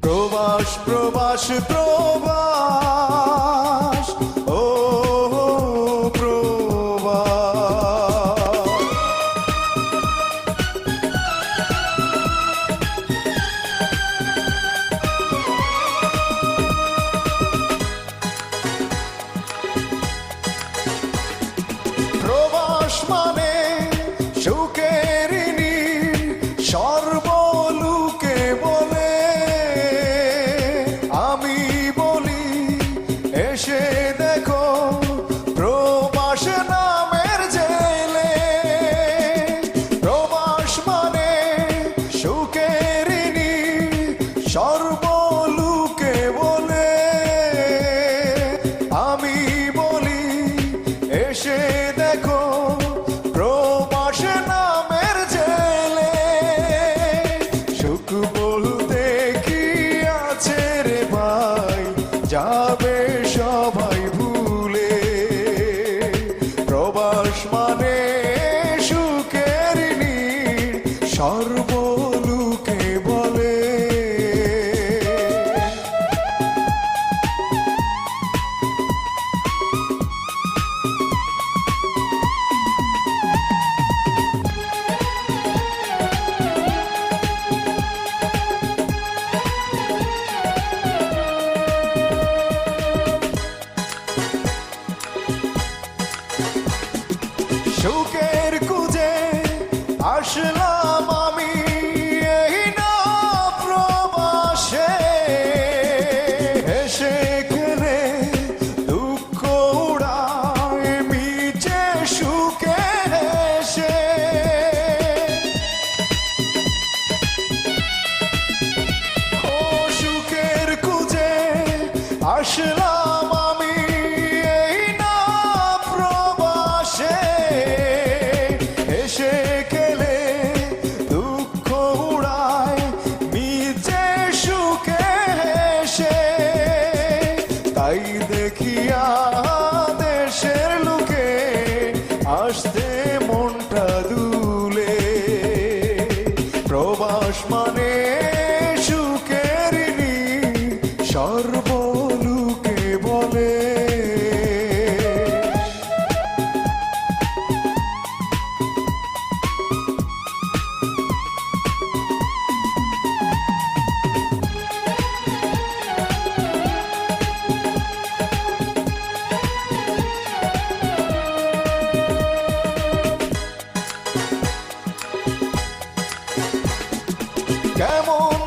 প্রবাস প্রবাস প্রবাস, ও প্রবাস। প্রবাস মানে সুখের নীড়, সর্বলোকে বলে। আমি বলি এসে দেখো প্রবাস নামের জেলে। প্রবাস মানে সুখের নীড়, সর্বলোকে বলে। আমি বলি এসে দেখো প্রবাস নামের জেলে। সুখ বলতে কি আছে রে ভাই, যাবে সবাই ভুলে। প্রবাস মানে সুখের নীড়, সর্বলোকে বলে। সুখের খুঁজে আসলাম আমি এই না প্রবাসে। হেসে খেলে দুঃখ উড়ায় মিছে সুখে হেসে। ও সুখের খুঁজে আসলাম আমি এই না প্রবাসে। হেসে খেলে দুঃখ উড়ায় মিছে সুখে হেসে। তাই দেখিয়া দেশের লোকে আসতে মনটা দুলে। প্রবাস মানে সুখের নীড়, সর্বলোকে বলে। কেমন